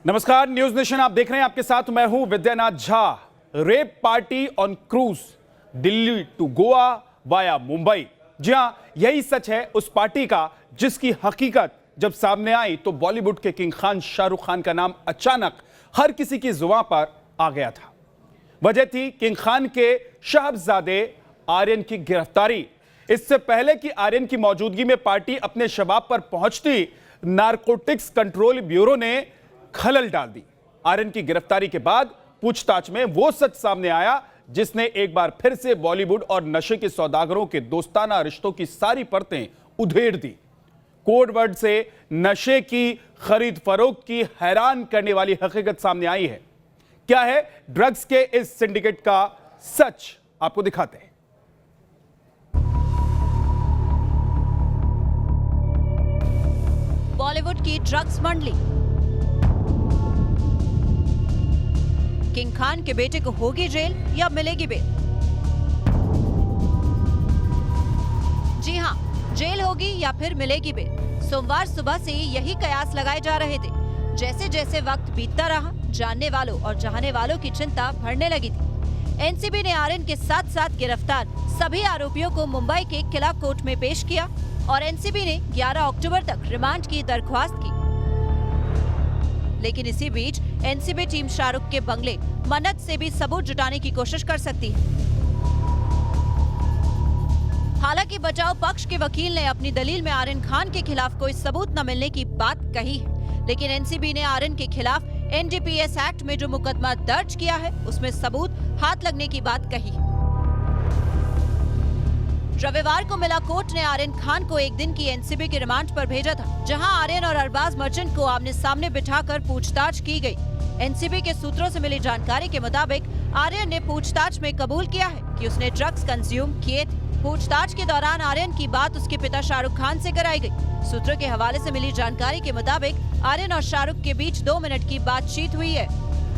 नमस्कार, news nation आप देख रहे हैं। आपके साथ मैं हूं Vidyanath Jha. Rave party on cruise Delhi to Goa via Mumbai. जी हां, यही सच है उस पार्टी का जिसकी हकीकत जब सामने आई तो बॉलीवुड के किंग खान शाहरुख खान का नाम अचानक हर किसी की जुबान पर आ गया था। वजह थी किंग खान के शहजादे आर्यन की गिरफ्तारी। इससे पहले कि आर्यन की मौजूदगी में पार्टी अपने शबाब पर पहुंचती, नारकोटिक्स कंट्रोल ब्यूरो ने खलल डाल दी। आर्यन की गिरफ्तारी के बाद पूछताछ में वो सच सामने आया जिसने एक बार फिर से बॉलीवुड और नशे के सौदागरों के दोस्ताना रिश्तों की सारी परतें उधेड़ दी। कोड वर्ड से नशे की खरीद फरोख्त की हैरान करने वाली हकीकत सामने आई है। क्या है ड्रग्स के इस सिंडिकेट का सच, आपको दिखाते हैं। बॉलीवुड की ड्रग्स मंडली। किंग खान के बेटे को होगी जेल या मिलेगी बेल? जी हां, जेल होगी या फिर मिलेगी बेल। सोमवार सुबह से यही कयास लगाए जा रहे थे। जैसे जैसे वक्त बीतता रहा, जानने वालों और चाहने वालों की चिंता बढ़ने लगी थी। एनसीबी ने आर्यन के साथ साथ गिरफ्तार सभी आरोपियों को मुंबई के किला कोर्ट में पेश किया और एनसीबी ने 11 अक्टूबर तक रिमांड की दरख्वास्त की। लेकिन इसी बीच एनसीबी टीम शाहरुख के बंगले मन्नत से भी सबूत जुटाने की कोशिश कर सकती है। हालांकि बचाव पक्ष के वकील ने अपनी दलील में आर्यन खान के खिलाफ कोई सबूत न मिलने की बात कही है, लेकिन एनसीबी ने आर्यन के खिलाफ एनडीपीएस एक्ट में जो मुकदमा दर्ज किया है उसमें सबूत हाथ लगने की बात कही है। रविवार को मिला कोर्ट ने आर्यन खान को एक दिन की एनसीबी के रिमांड पर भेजा था, जहां आर्यन और अरबाज मर्चेंट को आमने सामने बिठाकर पूछताछ की गई। एनसीबी के सूत्रों से मिली जानकारी के मुताबिक आर्यन ने पूछताछ में कबूल किया है कि उसने ड्रग्स कंज्यूम किए थे। पूछताछ के दौरान आर्यन की बात उसके पिता शाहरुख खान से कराई गई। सूत्रों के हवाले से मिली जानकारी के मुताबिक आर्यन और शाहरुख के बीच 2 मिनट की बातचीत हुई है।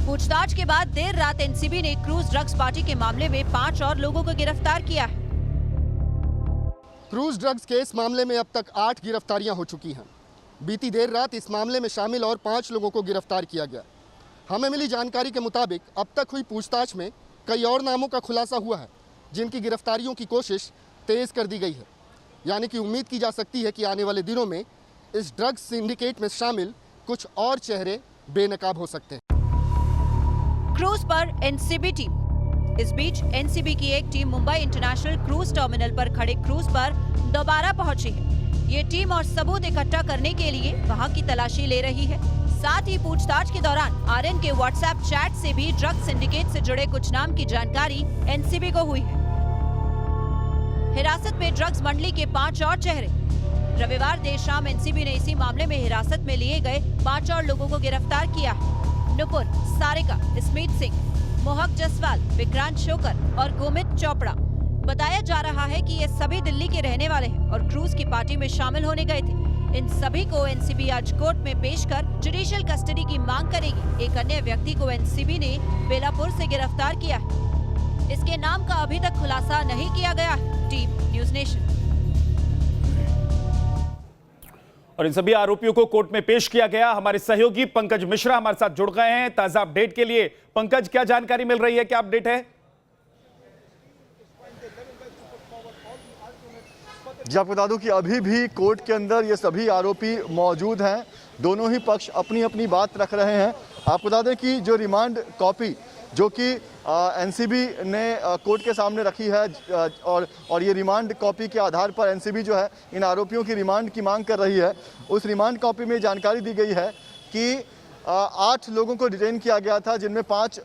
पूछताछ के बाद देर रात एनसीबी ने क्रूज ड्रग्स पार्टी के मामले में 5 और लोगों को गिरफ्तार किया है। क्रूज ड्रग्स केस मामले में अब तक 8 गिरफ्तारियां हो चुकी हैं। बीती देर रात इस मामले में शामिल और 5 लोगों को गिरफ्तार किया गया। हमें मिली जानकारी के मुताबिक अब तक हुई पूछताछ में कई और नामों का खुलासा हुआ है, जिनकी गिरफ्तारियों की कोशिश तेज कर दी गई है। यानी कि उम्मीद की जा सकती है कि आने वाले दिनों में इस ड्रग्स सिंडिकेट में शामिल कुछ और चेहरे बेनकाब हो सकते हैं। क्रूज पर एनसीबी टीम। इस बीच एनसीबी की एक team Mumbai international cruise terminal पर खड़े क्रूज पर दोबारा पहुंची है। ये टीम और सबूत इकट्ठा करने के लिए वहां की तलाशी ले रही है। साथ ही पूछताछ के दौरान आर्यन के व्हाट्सएप चैट से भी ड्रग्स सिंडिकेट से जुड़े कुछ नाम की जानकारी एनसीबी को हुई है। हिरासत में ड्रग्स मंडली के 5 और चेहरे। रविवार देर शाम एनसीबी ने इसी मामले में हिरासत में लिए गए 5 और लोगों को गिरफ्तार किया है। नुपुर, सारिका, स्मित सिंह, मोहक जसवाल, विक्रांत शोकर और गोमित चोपड़ा। बताया जा रहा है कि ये सभी दिल्ली के रहने वाले हैं और क्रूज की पार्टी में शामिल होने गए थे। इन सभी को एनसीबी आज कोर्ट में पेश कर जुडिशियल कस्टडी की मांग करेगी। एक अन्य व्यक्ति को एनसीबी ने बेलापुर से गिरफ्तार किया है। इसके नाम का अभी तक खुलासा नहीं किया गया है। Team news nation. और इन सभी आरोपियों को कोर्ट में पेश किया गया। हमारे सहयोगी पंकज मिश्रा हमारे साथ जुड़ गए हैं ताजा अपडेट के लिए। पंकज, क्या जानकारी मिल रही है, क्या अपडेट है? जी, आपको बता दूं कि अभी भी कोर्ट के अंदर ये सभी आरोपी मौजूद हैं। दोनों ही पक्ष अपनी अपनी बात रख रहे हैं। आपको बता दें कि जो रिमांड कॉपी जो कि एनसीबी ने कोर्ट के सामने रखी है और ये रिमांड कॉपी के आधार पर एनसीबी जो है इन आरोपियों की रिमांड की मांग कर रही है। उस रिमांड कॉपी में जानकारी दी गई है कि 8 लोगों को डिटेन किया गया था, जिनमें 5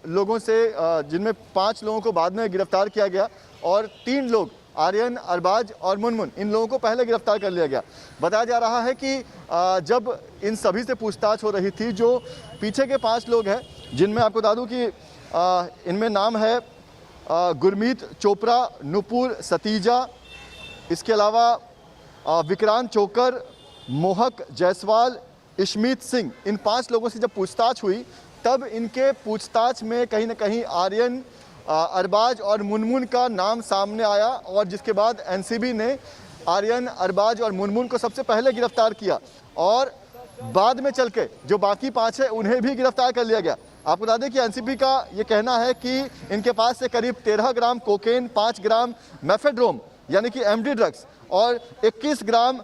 लोगों को बाद में गिरफ्तार किया गया और 3 लोग आर्यन, अरबाज और मुनमुन, इन लोगों को पहले गिरफ्तार कर लिया गया। बताया जा रहा है कि जब इन सभी से पूछताछ हो रही थी, जो पीछे के 5 लोग हैं, जिनमें आपको बता दूं कि इनमें नाम है गुरमीत चोपड़ा, नुपुर सतीजा, इसके अलावा विक्रांत चोकर, मोहक जायसवाल, स्मित सिंह। इन 5 लोगों से जब पूछताछ हुई तब इनके पूछताछ में कहीं ना कहीं आर्यन, अरबाज और मुनमुन का नाम सामने आया और जिसके बाद एनसीबी ने आर्यन, अरबाज और मुनमुन को सबसे पहले गिरफ्तार किया और बाद में चल के जो बाकी 5 है उन्हें भी गिरफ्तार कर लिया गया। आपको बता दें कि एनसीबी का ये कहना है कि इनके पास से करीब 13 ग्राम कोकेन, 5 ग्राम मेफेड्रोम यानी कि एमडी ड्रग्स और 21 ग्राम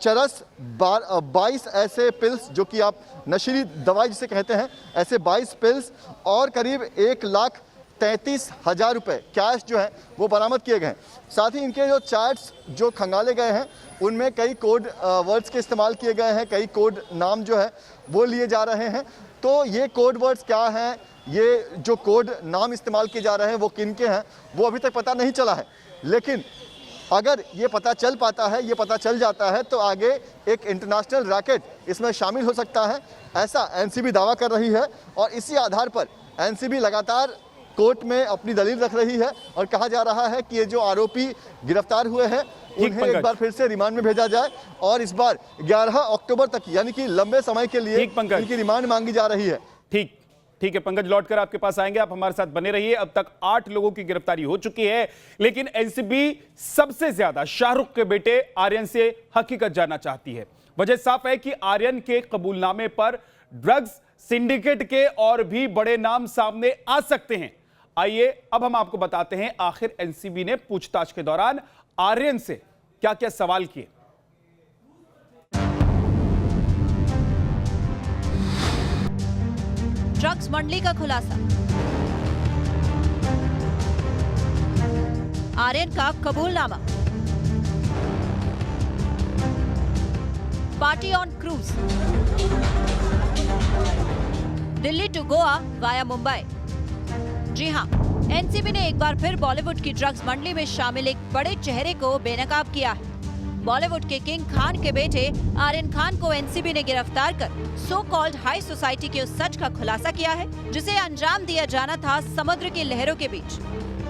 चरस, 22 ऐसे पिल्स जो कि आप नशीली दवाई जिसे कहते हैं, ऐसे 22 पिल्स और करीब 1,33,000 रुपये कैश जो है वो बरामद किए गए। साथ ही इनके जो चैट्स जो खंगाले गए हैं उनमें कई कोड वर्ड्स के इस्तेमाल किए गए हैं, कई कोड नाम जो है वो लिए जा रहे हैं। तो ये कोड वर्ड्स क्या हैं, ये जो कोड नाम इस्तेमाल किए जा रहे हैं वो किन के हैं वो अभी तक पता नहीं चला है। लेकिन अगर ये पता चल पाता है, ये पता चल जाता है तो आगे एक इंटरनेशनल रैकेट इसमें शामिल हो सकता है, ऐसा एनसीबी दावा कर रही है। और इसी आधार पर एनसीबी लगातार कोर्ट में अपनी दलील रख रही है और कहा जा रहा है कि ये जो आरोपी गिरफ्तार हुए हैं उन्हें एक बार फिर से रिमांड में भेजा जाए और इस बार 11 अक्टूबर तक यानी कि लंबे समय के लिए इनकी रिमांड मांगी जा रही है। ठीक है पंकज, लौटकर आपके पास आएंगे, आप हमारे साथ बने रहिए। अब तक 8 लोगों की गिरफ्तारी हो चुकी है, लेकिन एनसीबी सबसे ज्यादा शाहरुख के बेटे आर्यन से हकीकत जानना चाहती है। वजह साफ है कि आर्यन के कबूलनामे पर ड्रग्स सिंडिकेट के और भी बड़े नाम सामने आ सकते हैं। आइए अब हम आपको बताते हैं आखिर एनसीबी ने पूछताछ के दौरान आर्यन से क्या क्या सवाल किए। ड्रग्स मंडली का खुलासा, आर्यन का कबूलनामा, party on cruise, Delhi to Goa via Mumbai. जी हां, एनसीबी ने एक बार फिर बॉलीवुड की ड्रग्स मंडली में शामिल एक बड़े चेहरे को बेनकाब किया है। बॉलीवुड के किंग खान के बेटे आर्यन खान को एनसीबी ने गिरफ्तार कर सो कॉल्ड हाई सोसाइटी के उस सच का खुलासा किया है जिसे अंजाम दिया जाना था समुद्र की लहरों के बीच।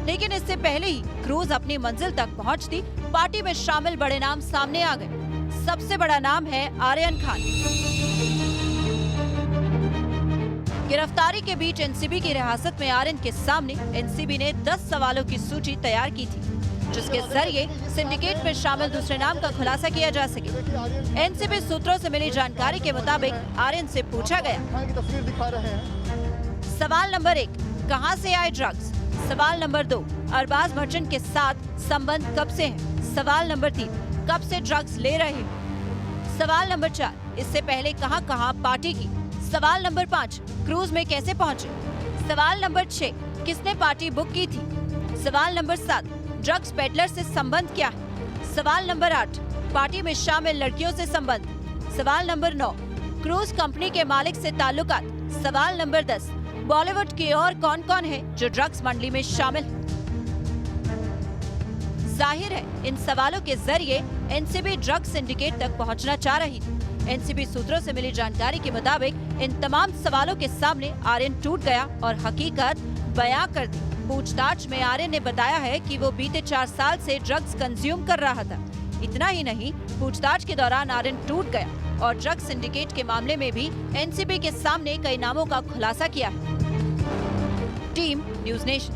लेकिन इससे पहले ही क्रूज अपनी मंजिल तक पहुंचती, पार्टी में शामिल बड़े नाम सामने आ गए। सबसे बड़ा नाम है आर्यन खान। गिरफ्तारी के बीच एनसीबी की हिरासत में आर्यन के सामने एनसीबी ने 10 सवालों की सूची तैयार की थी, जिसके जरिए सिंडिकेट में शामिल दूसरे नाम का खुलासा किया जा सके। एनसीबी सूत्रों से मिली जानकारी के मुताबिक आर्यन से पूछा गया, सवाल नंबर 1, कहां से आए ड्रग्स? सवाल नंबर 2, अरबाज मर्चेंट के साथ संबंध कब से है? सवाल नंबर 3, कब से ड्रग्स ले रहे हैं? सवाल नंबर 4, इससे पहले कहां-कहां पार्टी की? सवाल नंबर 5, क्रूज में कैसे पहुंचे? सवाल नंबर 6, किसने पार्टी बुक की थी? सवाल नंबर 7, ड्रग्स पेडलर से संबंध क्या है? सवाल नंबर 8, पार्टी में शामिल लड़कियों से संबंध? सवाल नंबर 9, क्रूज कंपनी के मालिक से ताल्लुकात? सवाल नंबर 10, बॉलीवुड के और कौन कौन है जो ड्रग्स मंडली में शामिल? जाहिर है इन सवालों के जरिए एनसीबी ड्रग्स सिंडिकेट तक पहुंचना चाह रही थी। एनसीबी सूत्रों से मिली जानकारी के मुताबिक इन तमाम सवालों के सामने आर्यन टूट गया और हकीकत बयां कर दी। पूछताछ में आर्यन ने बताया है कि वो बीते 4 साल से ड्रग्स कंज्यूम कर रहा था। इतना ही नहीं, पूछताछ के दौरान आर्यन टूट गया और ड्रग्स सिंडिकेट के मामले में भी एनसीबी के सामने कई नामों का खुलासा किया है। Team news nation.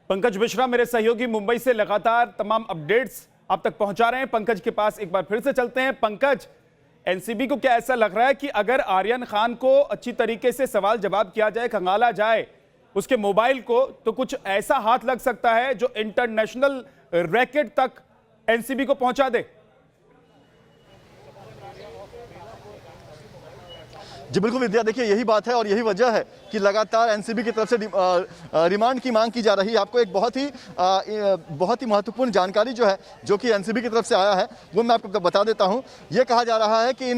Pankaj Mishra मेरे सहयोगी मुंबई से लगातार तमाम अपडेट्स आप तक पहुंचा रहे हैं। पंकज के पास एक बार फिर से चलते हैं। पंकज, एनसीबी को क्या ऐसा लग रहा है कि अगर आर्यन खान को अच्छी तरीके से सवाल जवाब किया जाए, खंगाला जाए उसके मोबाइल को, तो कुछ ऐसा हाथ लग सकता है जो इंटरनेशनल रैकेट तक एनसीबी को पहुंचा दे? जी बिल्कुल विद्या, देखिए यही बात है और यही वजह है कि लगातार एनसीबी की तरफ से रिमांड की मांग की जा रही है। आपको एक बहुत ही महत्वपूर्ण जानकारी जो है, जो कि एनसीबी की तरफ से आया है, वो मैं आपको बता देता हूं। ये कहा जा रहा है कि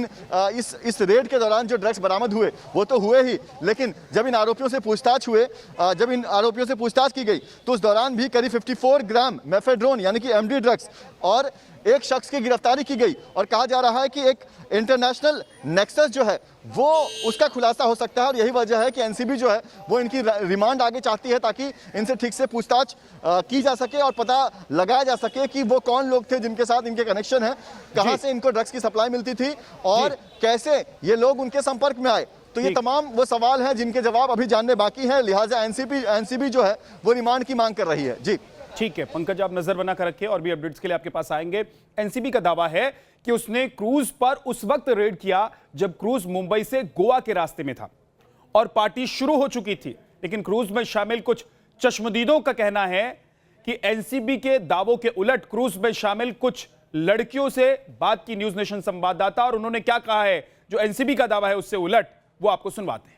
इस रेड के दौरान जो ड्रग्स बरामद हुए वो तो हुए ही, लेकिन जब इन आरोपियों से पूछताछ की गई तो उस दौरान भी करीब 54 ग्राम मेफेड्रोन यानी कि एमडी ड्रग्स और एक शख्स की गिरफ्तारी की गई। और कहा जा रहा है कि एक इंटरनेशनल नेक्सस जो है वो उसका खुलासा हो सकता है और यही वजह है कि एनसीबी जो है वो इनकी रिमांड आगे चाहती है ताकि इनसे ठीक से पूछताछ की जा सके और पता लगाया जा सके कि वो कौन लोग थे जिनके साथ इनके कनेक्शन है, कहां से इनको ड्रग्स की सप्लाई मिलती थी और कैसे ये लोग उनके संपर्क में आए। तो ये तमाम वो सवाल हैं जिनके जवाब अभी जानने बाकी हैं, लिहाजा एनसीबी जो है वो रिमांड की मांग कर रही है। जी ठीक है पंकज, आप नजर बना कर रखिए और भी अपडेट्स के लिए आपके पास आएंगे। एनसीबी का दावा है कि उसने क्रूज पर उस वक्त रेड किया जब क्रूज मुंबई से गोवा के रास्ते में था और पार्टी शुरू हो चुकी थी, लेकिन क्रूज में शामिल कुछ चश्मदीदों का कहना है कि एनसीबी के दावों के उलट क्रूज में शामिल कुछ लड़कियों से बात की न्यूज नेशन संवाददाता, और उन्होंने क्या कहा है जो एनसीबी का दावा है उससे उलट, वो आपको सुनवाते हैं।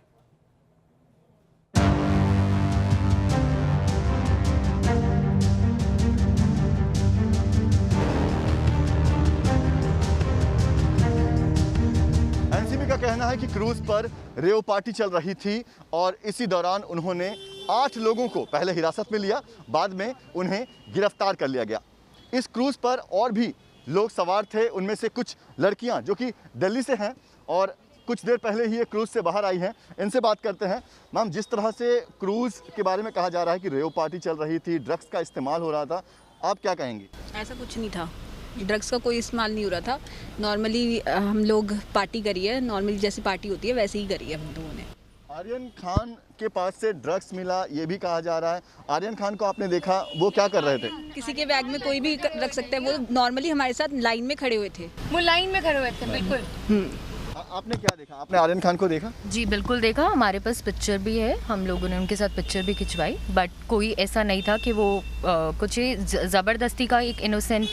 एनसीबी का कहना है कि क्रूज पर रेव पार्टी चल रही थी और इसी दौरान उन्होंने 8 लोगों को पहले हिरासत में लिया, बाद में उन्हें गिरफ्तार कर लिया गया। इस क्रूज पर और भी लोग सवार थे, उनमें से कुछ लड़कियां जो कि दिल्ली से हैं और कुछ देर पहले ही ये क्रूज से बाहर आई हैं। इनसे बात करते हैं। मैम, जिस तरह से क्रूज के बारे में कहा जा रहा है कि रेव पार्टी चल रही थी, ड्रग्स का इस्तेमाल हो रहा था, आप क्या कहेंगी? ऐसा कुछ नहीं था, ड्रग्स का कोई इस्तेमाल नहीं हो रहा था। नॉर्मली हम लोग पार्टी करी है, नॉर्मली जैसी पार्टी होती है वैसे ही करी है हम लोगों ने। आर्यन खान के पास से ड्रग्स मिला, ये भी कहा जा रहा है। आर्यन खान को आपने देखा, वो क्या कर रहे थे? किसी के बैग में कोई भी रख सकता है, वो नॉर्मली हमारे साथ लाइन में खड़े हुए थे। वो लाइन में खड़े हुए थे, बिल्कुल। आपने क्या देखा? आपने आर्यन खान को देखा? जी बिल्कुल देखा, हमारे पास पिक्चर भी है, हम लोगों ने उनके साथ पिक्चर भी खिंचवाई, बट कोई ऐसा नहीं था कि वो कुछ ज़बरदस्ती का एक इनोसेंट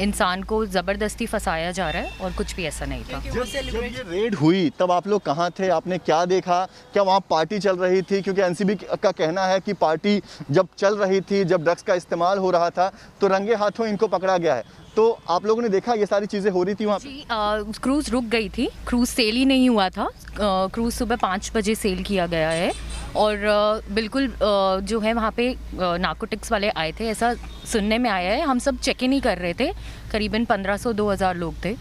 इंसान को ज़बरदस्ती फंसाया जा रहा है, और कुछ भी ऐसा नहीं था। जब ये रेड हुई तब आप लोग कहाँ थे? आपने क्या देखा? क्या वहाँ पार्टी चल रही थी? क्योंकि एनसीबी का कहना है कि पार्टी जब चल रही थी, जब ड्रग्स का इस्तेमाल हो रहा था, तो रंगे हाथों इनको पकड़ा गया है। तो आप लोगों ने देखा ये सारी चीज़ें हो रही थी वहाँ पे? जी, क्रूज़ रुक गई थी, क्रूज़ सेल ही नहीं हुआ था। क्रूज़ सुबह 5 बजे सेल किया गया है, और बिल्कुल जो है वहाँ पे नार्कोटिक्स वाले आए थे, ऐसा सुनने में आया है। हम सब चेक इन ही कर रहे थे, करीबन 1500-2000 लोग थे।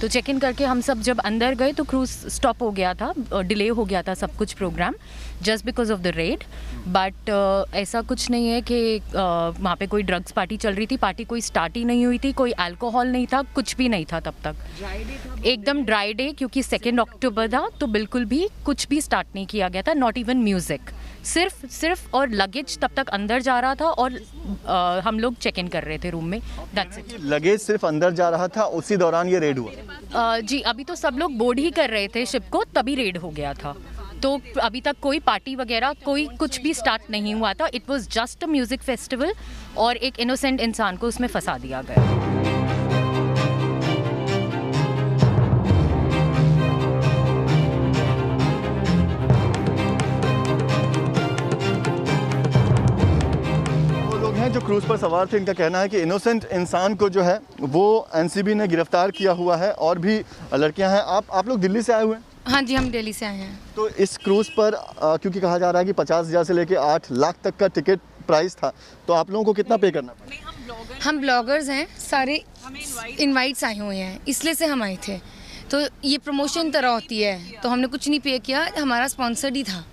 तो चेक इन करके हम सब जब अंदर गए तो क्रूज़ स्टॉप हो गया था, डिले हो गया था सब कुछ program, just because of the raid. But ऐसा कुछ नहीं है कि वहाँ पे कोई ड्रग्स पार्टी चल रही थी। पार्टी कोई स्टार्ट ही नहीं हुई थी, कोई अल्कोहल नहीं था, कुछ भी नहीं था तब तक। एकदम ड्राई डे, क्योंकि 2 अक्टूबर था, तो बिल्कुल भी कुछ भी स्टार्ट नहीं किया गया था, नॉट इवन म्यूज़िक। सिर्फ और लगेज तब तक अंदर जा रहा था, और हम लोग चेक इन कर रहे थे रूम में, दैट्स इट। लगेज सिर्फ अंदर जा रहा था, उसी दौरान ये रेड हुआ? जी, अभी तो सब लोग बोर्ड ही कर रहे थे शिप को, तभी रेड हो गया था। तो अभी तक कोई पार्टी वगैरह कोई कुछ भी स्टार्ट नहीं हुआ था। It was just a music festival, और एक इनोसेंट इंसान को उसमें फंसा दिया गया। जो क्रूज पर सवार थे, इनका कहना है कि इनोसेंट इंसान को जो है वो एनसीबी ने गिरफ्तार किया हुआ है, और भी लड़कियां हैं। आप लोग दिल्ली से आए हुए हैं? हाँ जी, हम दिल्ली से आए हैं। तो इस क्रूज पर क्योंकि कहा जा रहा है कि 50,000 से लेके 8 लाख तक का टिकट प्राइस था, तो आप लोगों को कितना पे करना पड़ा? हम ब्लॉगर्स हैं, सारे इनवाइट्स आए हुए हैं, इसलिए से हम आए थे। तो ये प्रमोशन तरह होती है, तो हमने कुछ नहीं पे किया, हमारा स्पॉन्सर्ड ही था।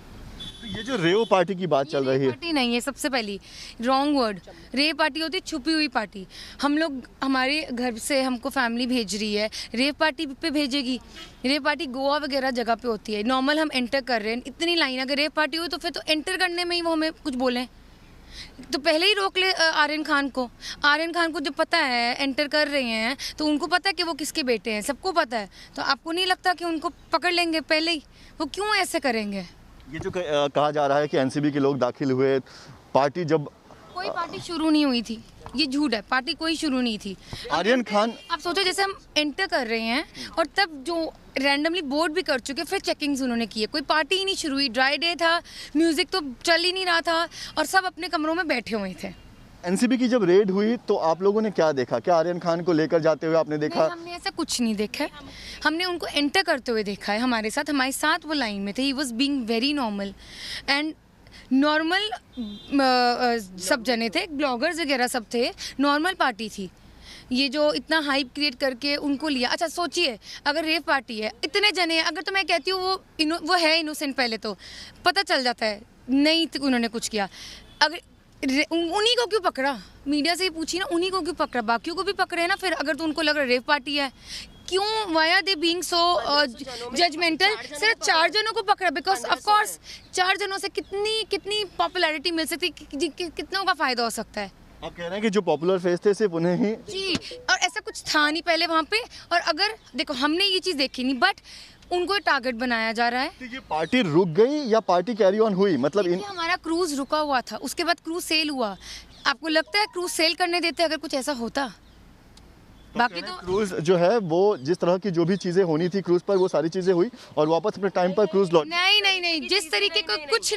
ये जो रेव पार्टी की बात चल रही है, पार्टी नहीं है, सबसे पहली रॉन्ग वर्ड। रेव पार्टी होती है छुपी हुई पार्टी। हम लोग, हमारे घर से हमको फैमिली भेज रही है, रेव पार्टी पे भेजेगी। रेव पार्टी गोवा वगैरह जगह पे होती है, नॉर्मल हम एंटर कर रहे हैं, इतनी लाइन, अगर रेव पार्टी हो तो फिर तो एंटर करने में ही वो हमें कुछ बोलें, तो पहले ही रोक ले आर्यन खान को। आर्यन खान को जब पता है एंटर कर रहे हैं, तो उनको पता है कि वो किसके बेटे हैं, सबको पता है। तो आपको नहीं लगता कि उनको पकड़ लेंगे पहले ही? वो क्यों ऐसे करेंगे? ये जो कहा जा रहा है कि एनसीबी के लोग दाखिल हुए, पार्टी जब कोई पार्टी शुरू नहीं हुई थी, ये झूठ है, पार्टी कोई शुरू नहीं थी। आर्यन खान, आप सोचो जैसे हम एंटर कर रहे हैं और तब जो रैंडमली बोर्ड भी कर चुके, फिर चेकिंग्स उन्होंने किए, कोई पार्टी ही नहीं शुरू हुई। ड्राई डे था, म्यूजिक तो चल ही नहीं रहा था, और सब अपने कमरों में बैठे हुए थे। एनसीबी की जब रेड हुई तो आप लोगों ने क्या देखा? क्या आर्यन खान को लेकर जाते हुए आपने देखा? नहीं, हमने ऐसा कुछ नहीं देखा है, हमने उनको एंटर करते हुए देखा है। हमारे साथ वो लाइन में थे। He was being very normal and normal, सब जने थे, ब्लॉगर्स वगैरह सब थे, नॉर्मल पार्टी थी। ये जो इतना हाइप क्रिएट करके उनको लिया, अच्छा सोचिए अगर रेव पार्टी है, इतने जने हैं, अगर तो मैं कहती हूँ वो है इनोसेंट, पहले तो पता चल जाता है, नहीं तो उन्होंने कुछ किया। अगर उन्हीं को क्यों पकड़ा? मीडिया से ही पूछी ना, उन्हीं को क्यों पकड़ा? बाकियों को भी पकड़े ना फिर, अगर तो उनको लग रहा है रेव पार्टी है, क्यों why are they being so judgmental? सिर्फ 4 जनों को पकड़ा, बिकॉज ऑफ कोर्स 4 जनों से कितनी पॉपुलैरिटी मिल सकती, कितनों का फ़ायदा हो सकता है। आप कह रहे हैं कि जो पॉपुलर फेस थे सिर्फ उन्हें ही जी, और ऐसा कुछ था नहीं पहले वहाँ पे। और अगर देखो हमने ये चीज़ देखी नहीं, बट उनको टारगेट बनाया जा रहा है। तो ये पार्टी रुक गई या पार्टी कैरी ऑन हुई? मतलब इन हमारा क्रूज रुका हुआ था, उसके बाद क्रूज सेल हुआ। आपको लगता है क्रूज सेल करने देते अगर कुछ ऐसा होता? बाकी तो क्रूज जो है वो जिस तरह की जो भी चीजें होनी थी क्रूज पर वो सारी चीजें हुई और वापस अपने टाइम पर क्रूज लौट। नहीं नहीं नहीं, जिस तरीके का कुछ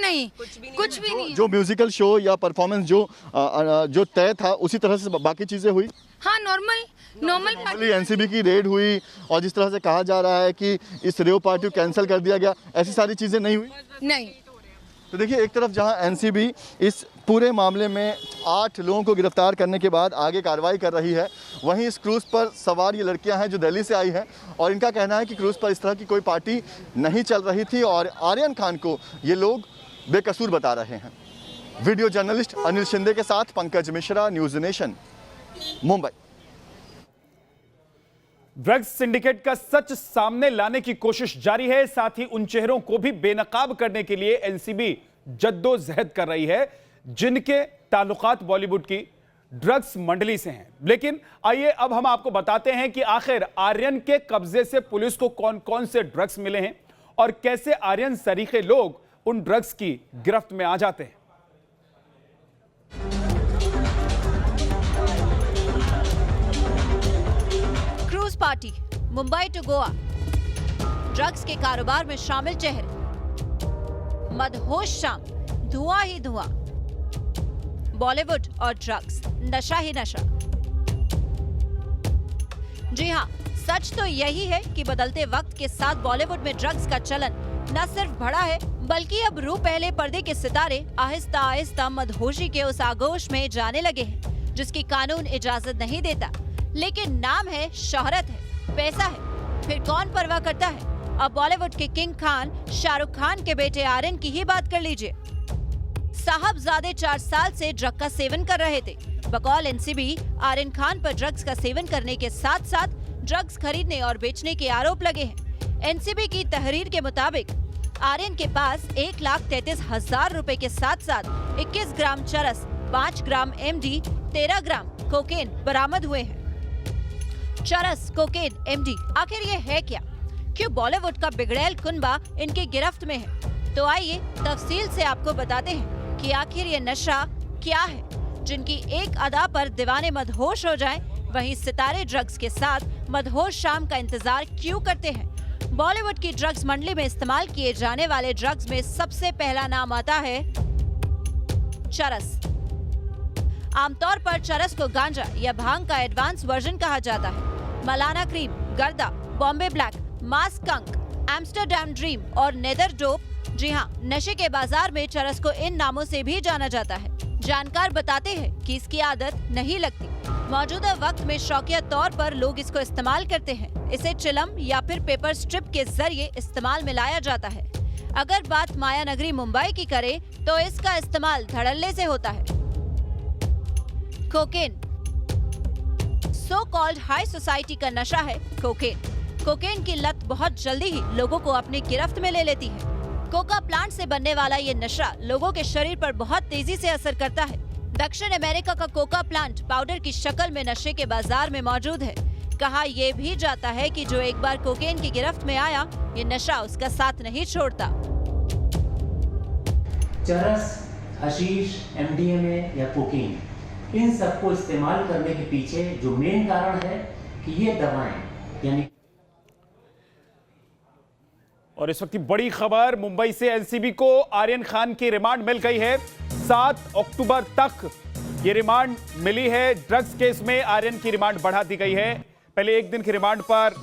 भी नहीं। जो म्यूजिकल शो या परफॉर्मेंस जो तय था उसी तरह से बाकी चीजें हुई। हाँ, नॉर्मल एनसीबी की रेड हुई और जिस तरह से कहा जा रहा है कि इस रेव पार्टी को कैंसिल कर दिया गया, ऐसी सारी चीजें नहीं हुई। नहीं। तो देखिए, एक तरफ जहां एनसीबी इस पूरे मामले में 8 लोगों को गिरफ्तार करने के बाद आगे कार्रवाई कर रही है, वहीं इस क्रूज पर सवार ये लड़कियां हैं जो दिल्ली से आई हैं और इनका कहना है कि क्रूज पर इस तरह की कोई पार्टी नहीं चल रही थी और आर्यन खान को ये लोग बेकसूर बता रहे हैं। वीडियो जर्नलिस्ट अनिल शिंदे के साथ Pankaj Mishra, news nation, Mumbai. Drugs syndicate का सच सामने लाने की कोशिश जारी है, साथ ही उन चेहरों को भी बेनकाब करने के लिए एनसीबी जद्दोजहद कर रही है जिनके ताल्लुकात बॉलीवुड की ड्रग्स मंडली से हैं। लेकिन आइए अब हम आपको बताते हैं कि आखिर आर्यन के कब्जे से पुलिस को कौन कौन से ड्रग्स मिले हैं और कैसे आर्यन सरीखे लोग उन ड्रग्स की गिरफ्त में आ जाते हैं। Cruise party, Mumbai to Goa, drugs के कारोबार में शामिल चेहरे, मदहोश शाम, धुआं ही धुआं, बॉलीवुड और ड्रग्स, नशा ही नशा। जी हां, सच तो यही है कि बदलते वक्त के साथ बॉलीवुड में ड्रग्स का चलन न सिर्फ बढ़ा है बल्कि अब रू पहले पर्दे के सितारे आहिस्ता आहिस्ता मदहोशी के उस आगोश में जाने लगे हैं जिसकी कानून इजाजत नहीं देता। लेकिन नाम है, शोहरत है, पैसा है, फिर कौन परवाह करता है। अब बॉलीवुड के किंग खान शाहरुख खान के बेटे आर्यन की ही बात कर लीजिए। साहबजादे 4 साल से ड्रग का सेवन कर रहे थे। बकौल एनसीबी, आर्यन खान पर ड्रग्स का सेवन करने के साथ साथ ड्रग्स खरीदने और बेचने के आरोप लगे हैं। एनसीबी की तहरीर के मुताबिक आर्यन के पास 1,33,000 रुपए के साथ साथ 21 ग्राम चरस, 5 ग्राम एमडी, 13 ग्राम कोकेन बरामद हुए हैं। चरस, कोकेन, एमडी, आखिर ये है क्या? क्यों बॉलीवुड का बिगड़ैल कुनबा इनकी गिरफ्त में है? तो आइए तफसील से आपको बताते हैं कि आखिर ये नशा क्या है जिनकी एक अदा पर दीवाने मदहोश हो जाएं, वहीं सितारे ड्रग्स के साथ मदहोश शाम का इंतजार क्यों करते हैं? बॉलीवुड की ड्रग्स मंडली में इस्तेमाल किए जाने वाले ड्रग्स में सबसे पहला नाम आता है चरस। आमतौर पर चरस को गांजा या भांग का एडवांस वर्जन कहा जाता है। मलाना क्रीम, गर्दा, बॉम्बे ब्लैक, मास कंक, एम्स्टरडैम ड्रीम और नेदर डोप। जी हाँ, नशे के बाजार में चरस को इन नामों से भी जाना जाता है। जानकार बताते हैं कि इसकी आदत नहीं लगती। मौजूदा वक्त में शौकिया तौर पर लोग इसको इस्तेमाल करते हैं। इसे चिलम या फिर पेपर स्ट्रिप के जरिए इस्तेमाल में लाया जाता है। अगर बात माया नगरी मुंबई की करें तो इसका इस्तेमाल धड़ल्ले से होता है। Cocaine, so called high society का नशा है कोकेन। कोकेन की लत बहुत जल्दी ही लोगों को अपनी गिरफ्त में ले लेती है। कोका प्लांट से बनने वाला ये नशा लोगों के शरीर पर बहुत तेजी से असर करता है। दक्षिण अमेरिका का कोका प्लांट पाउडर की शक्ल में नशे के बाजार में मौजूद है। कहा यह भी जाता है कि जो एक बार कोकेन की गिरफ्त में आया, ये नशा उसका साथ नहीं छोड़ता। चरस, हशीश, एमडीएमए या कोकीन, इन सबको इस्तेमाल करने के पीछे जो मेन कारण है कि ये दवाएं यानी। और इस वक्त की बड़ी खबर, मुंबई से एनसीबी को आर्यन खान की रिमांड मिल गई है। 7 अक्टूबर तक ये रिमांड मिली है। ड्रग्स केस में आर्यन की रिमांड बढ़ा दी गई है। पहले 1 दिन की रिमांड पर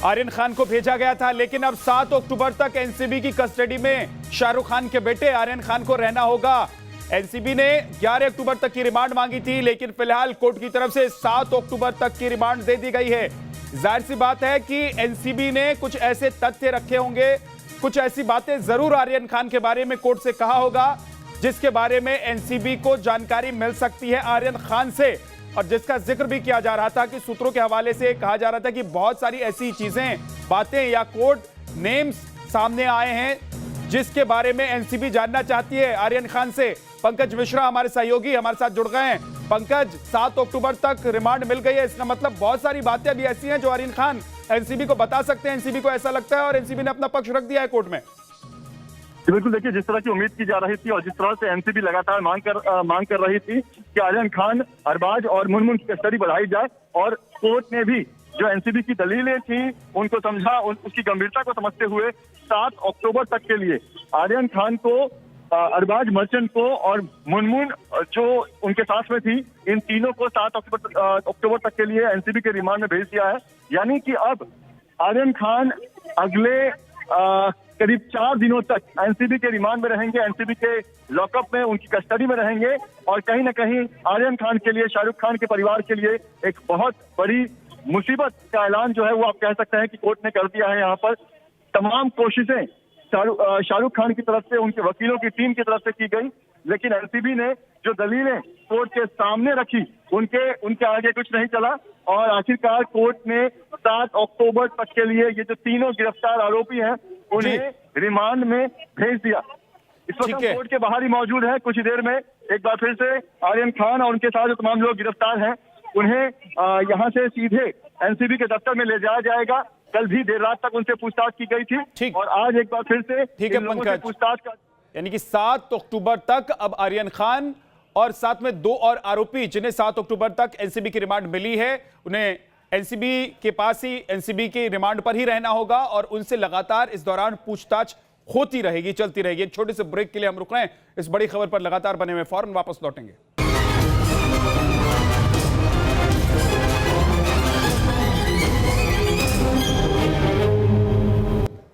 आर्यन खान को भेजा गया था, लेकिन अब 7 अक्टूबर तक एनसीबी की कस्टडी में शाहरुख खान के बेटे आर्यन खान को रहना होगा। एनसीबी ने 11 अक्टूबर तक की रिमांड मांगी थी, लेकिन फिलहाल कोर्ट की तरफ से 7 अक्टूबर तक की रिमांड दे दी गई है। जाहिर सी बात है कि एनसीबी ने कुछ ऐसे तथ्य रखे होंगे, कुछ ऐसी बातें जरूर आर्यन खान के बारे में कोर्ट से कहा होगा जिसके बारे में एनसीबी को जानकारी मिल सकती है आर्यन खान से, और जिसका जिक्र भी किया जा रहा था कि सूत्रों के हवाले से कहा जा रहा था कि बहुत सारी ऐसी चीजें, बातें या कोड नेम्स सामने आए हैं जिसके बारे में एनसीबी जानना चाहती है आर्यन खान से। पंकज मिश्रा हमारे सहयोगी हमारे साथ जुड़ गए हैं। पंकज, 7 अक्टूबर तक रिमांड मिल गई है, इसका मतलब बहुत सारी बातें अभी ऐसी हैं जो आर्यन खान एनसीबी को बता सकते हैं, एनसीबी को ऐसा लगता है, और एनसीबी ने अपना पक्ष रख दिया है कोर्ट में। बिल्कुल, देखिए जिस तरह की उम्मीद की जा रही थी और जिस तरह से एनसीबी लगातार मांग कर रही थी कि आर्यन खान, अरबाज और मुनमुन की कस्टडी बढ़ाई जाए, और कोर्ट ने भी जो एनसीबी की दलीलें थी उनको समझा, उसकी गंभीरता को समझते हुए 7 अक्टूबर तक के लिए आर्यन खान को, अरबाज मर्चेंट को और मुनमुन जो उनके साथ में थी, इन तीनों को 7 अक्टूबर तक के लिए एनसीबी के रिमांड में भेज दिया है। यानी कि अब आर्यन खान अगले करीब 4 दिनों तक एनसीबी के रिमांड में रहेंगे, एनसीबी के लॉकअप में उनकी कस्टडी में रहेंगे, और कहीं ना कहीं आर्यन खान के लिए, शाहरुख खान के परिवार के लिए एक बहुत बड़ी मुसीबत का ऐलान जो है वो आप कह सकते हैं कि कोर्ट ने कर दिया है। यहाँ पर तमाम कोशिशें शाहरुख खान की तरफ से, उनके वकीलों की टीम की तरफ से की गई, लेकिन एनसीबी ने जो दलीलें कोर्ट के सामने रखी उनके आगे कुछ नहीं चला, और आखिरकार कोर्ट ने 7 अक्टूबर तक के लिए ये जो तीनों गिरफ्तार आरोपी हैं उन्हें रिमांड में भेज दिया। इस वक्त हम कोर्ट के बाहर ही मौजूद है। कुछ ही देर में एक बार फिर से आर्यन खान और उनके साथ जो तमाम लोग गिरफ्तार हैं उन्हें यहाँ से सीधे एनसीबी के दफ्तर में ले जाया जाएगा। कल भी देर रात तक उनसे पूछताछ की गई थी, और आज एक बार फिर से पूछताछ का, यानी कि 7 अक्टूबर तक अब आर्यन खान और साथ में 2 और आरोपी जिन्हें 7 अक्टूबर तक एनसीबी की रिमांड मिली है, उन्हें एनसीबी के पास ही, एनसीबी के रिमांड पर ही रहना होगा, और उनसे लगातार इस दौरान पूछताछ होती रहेगी, चलती रहेगी। एक छोटे से ब्रेक के लिए हम रुक रहे हैं। इस बड़ी खबर पर लगातार बने हुए, फौरन वापस लौटेंगे।